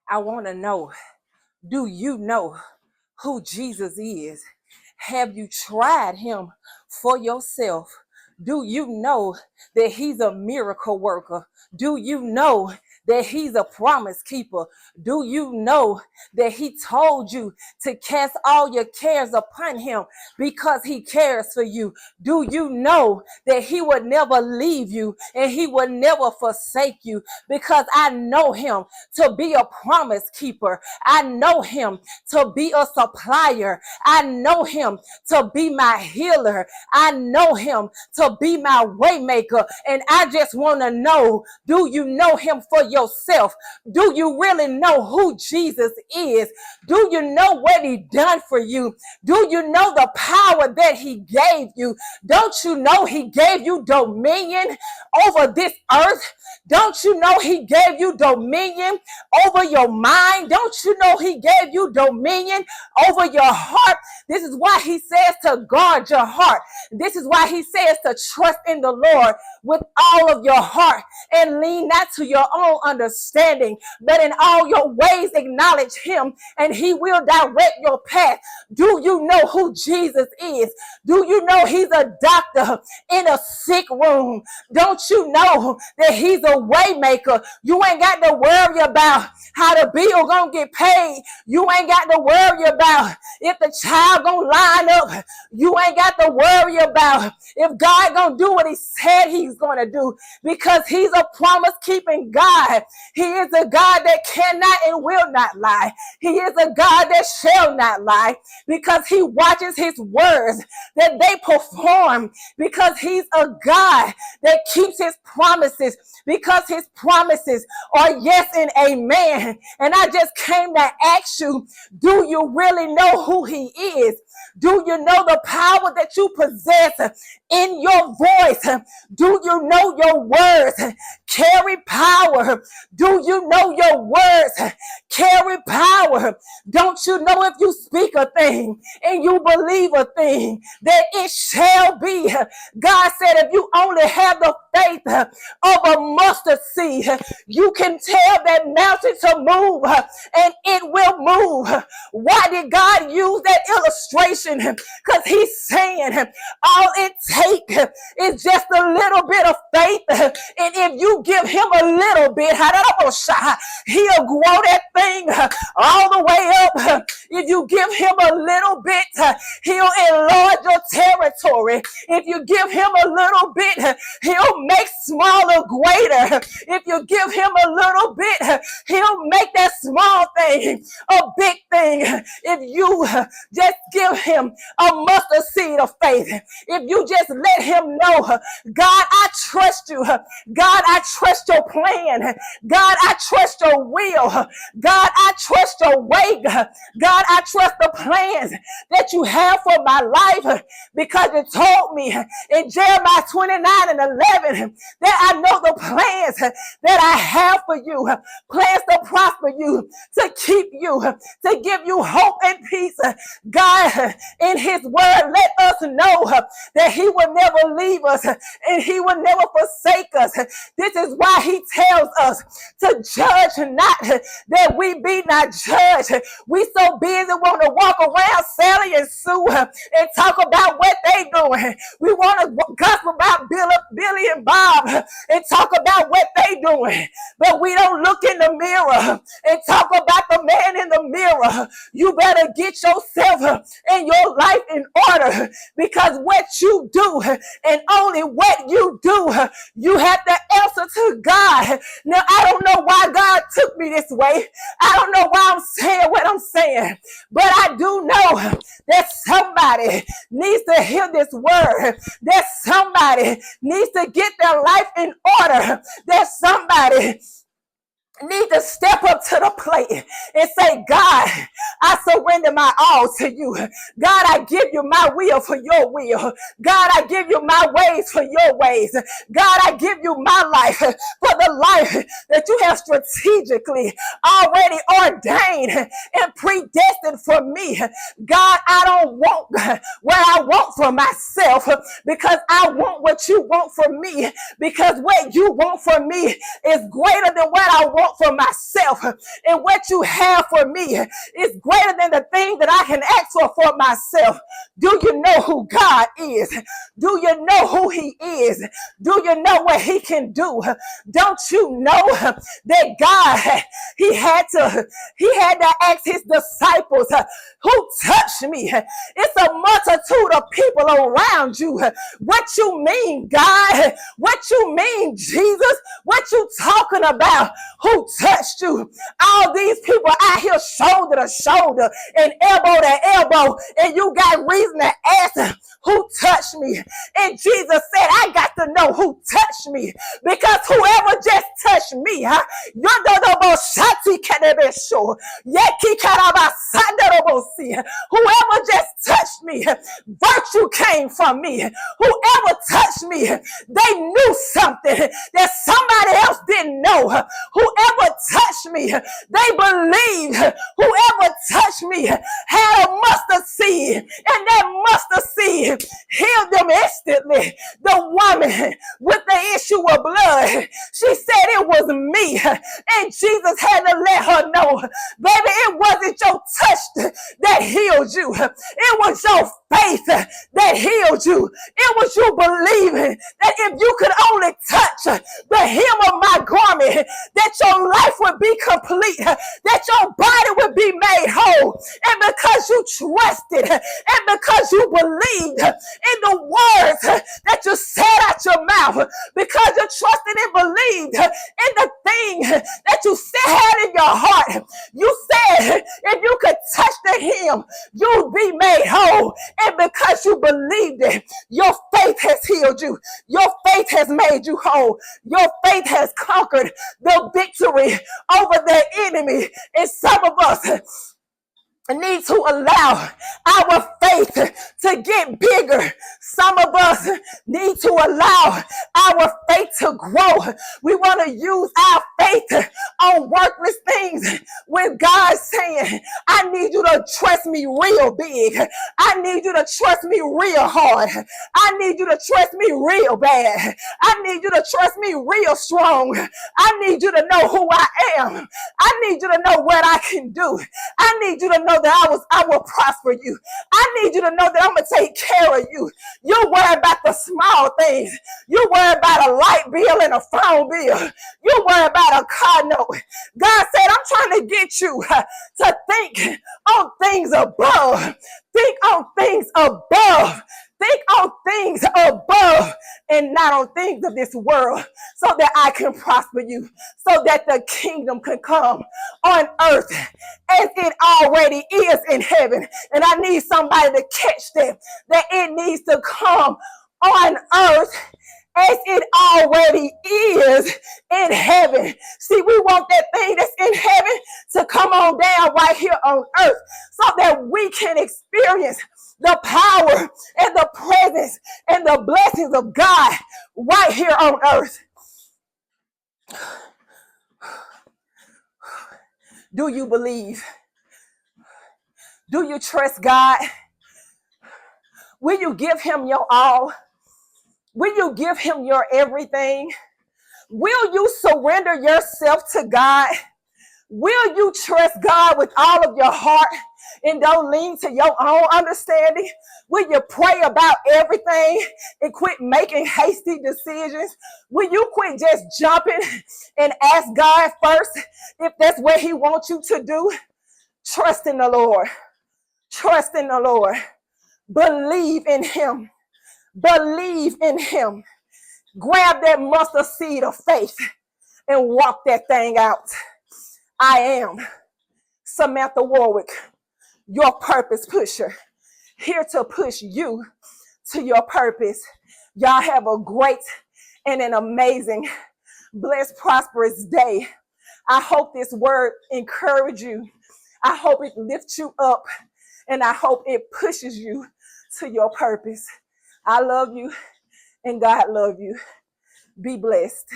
I want to know, do you know who Jesus is? Have you tried him for yourself? Do you know that he's a miracle worker? Do you know that he's a promise keeper? Do you know that he told you to cast all your cares upon him because he cares for you? Do you know that he would never leave you and he would never forsake you? Because I know him to be a promise keeper. I know him to be a supplier. I know him to be my healer. I know him to be my waymaker. And I just want to know, do you know him for yourself? Do you really know who Jesus is? Do you know what he done for you? Do you know the power that he gave you? Don't you know he gave you dominion over this earth? Don't you know he gave you dominion over your mind? Don't you know he gave you dominion over your heart? This is why he says to guard your heart. This is why he says to trust in the Lord with all of your heart and lean not to your own understanding, but in all your ways acknowledge him and he will direct your path. Do you know who Jesus is? Do you know he's a doctor in a sick room? Don't you know that he's a way maker? You ain't got to worry about how the bill gonna get paid. You ain't got to worry about if the child gonna line up. You ain't got to worry about if God gonna do what he said he's gonna do, because he's a promise keeping God. He is a God that cannot and will not lie. He is a God that shall not lie, because he watches his words that they perform, because he's a God that keeps his promises, because his promises are yes and amen. And I just came to ask you, do you really know who he is? Do you know the power that you possess in your voice? Do you know your words carry power? Do you know your words carry power? Don't you know if you speak a thing and you believe a thing, that it shall be? God said if you only have the faith of a mustard seed, you can tell that mountain to move and it will move. Why did God use that illustration? Because he's saying all it takes is just a little bit of faith, and if you give him a little bit, he'll grow that thing all the way up. If you give him a little bit, he'll enlarge your territory. If you give him a little bit, he'll make smaller greater. If you give him a little bit, he'll make that small thing a big thing. If you just give him a mustard seed of faith, if you just let him know, God, I trust you. God, I trust your plan. God, I trust your will. God, I trust your way. God, I trust the plans that you have for my life, because you told me in Jeremiah 29 and 11 that I know the plans that I have for you, plans to prosper you, to keep you, to give you hope and peace. God, in his word, let us know that he will never leave us and he will never forsake us. This is why he tells us to judge not, that we be not judged. We so busy want to walk around Sally and Sue and talk about what they doing. We want to gossip about Billy and Bob and talk about what they doing, but we don't look in the mirror and talk about the man in the mirror. You better get yourself and your life in order, because what you do and only what you do, you have to answer to God. Now, I don't know why God took me this way. I don't know why I'm saying what I'm saying, but I do know that somebody needs to hear this word, that somebody needs to get their life in order, that somebody need to step up to the plate and say, God, I surrender my all to you. God, I give you my will for your will. God, I give you my ways for your ways. God, I give you my life for the life that you have strategically already ordained and predestined for me. God, I don't want what I want for myself, because I want what you want for me, because what you want for me is greater than what I want want for myself. And what you have for me is greater than the thing that I can ask for myself. Do you know who God is? Do you know who he is? Do you know what he can do? Don't you know that God, he had to ask his disciples, who touched me? It's a multitude of people around you. What you mean, God? What you mean, Jesus? What you talking about? Who touched you? All these people out here shoulder to shoulder and elbow to elbow, and you got reason to ask, who touched me? And Jesus said, I got to know who touched me, because whoever just touched me, whoever just touched me, virtue came from me. Whoever touched me, they knew something that somebody else didn't know. Whoever touched me, they believed. Whoever touched me had a mustard seed, and that mustard seed healed them instantly. The woman with the issue of blood, she said it was me, and Jesus had to let her know, baby, it wasn't your touch that healed you. It was your faith that healed you. It was you believing that if you could only touch the hem of my garment, that your life would be complete, that your body would be made whole. And because you trusted and because you believed in the words that you said out your mouth, because you trusted and believed in the thing that you had in your heart, you said if you could touch the hem, you'd be made whole. And because you believed it, your faith has healed you. Your faith has made you whole. Your faith has conquered the victory over the enemy. And some of us need to allow our faith to get bigger. Some of us need to allow our faith to grow. We want to use our faith on worthless things when God's saying, I need you to trust me real big. I need you to trust me real hard. I need you to trust me real bad. I need you to trust me real strong. I need you to know who I am. I need you to know what I can do. I need you to know that I will prosper you. I need you to know that I'm going to take care of you. You worry about the small things. You worry about a light bill and a phone bill. You worry about a car note. God said, I'm trying to get you to think on things above. Think on things above. Think on things above and not on things of this world, so that I can prosper you, so that the kingdom can come on earth as it already is in heaven. And I need somebody to catch that it needs to come on earth as it already is in heaven. See, we want that thing that's in heaven to come on down right here on earth, so that we can experience the power and the presence and the blessings of God right here on earth. Do you believe? Do you trust God? Will you give him your all? Will you give him your everything? Will you surrender yourself to God? Will you trust God with all of your heart and don't lean to your own understanding? Will you pray about everything and quit making hasty decisions? Will you quit just jumping and ask God first if that's what he wants you to do? Trust in the Lord. Trust in the Lord. Believe in him. Believe in him. Grab that mustard seed of faith and walk that thing out. I am Samantha Warwick, your purpose pusher, here to push you to your purpose. Y'all have a great and an amazing, blessed, prosperous day. I hope this word encourages you. I hope it lifts you up, and I hope it pushes you to your purpose. I love you, and God love you. Be blessed.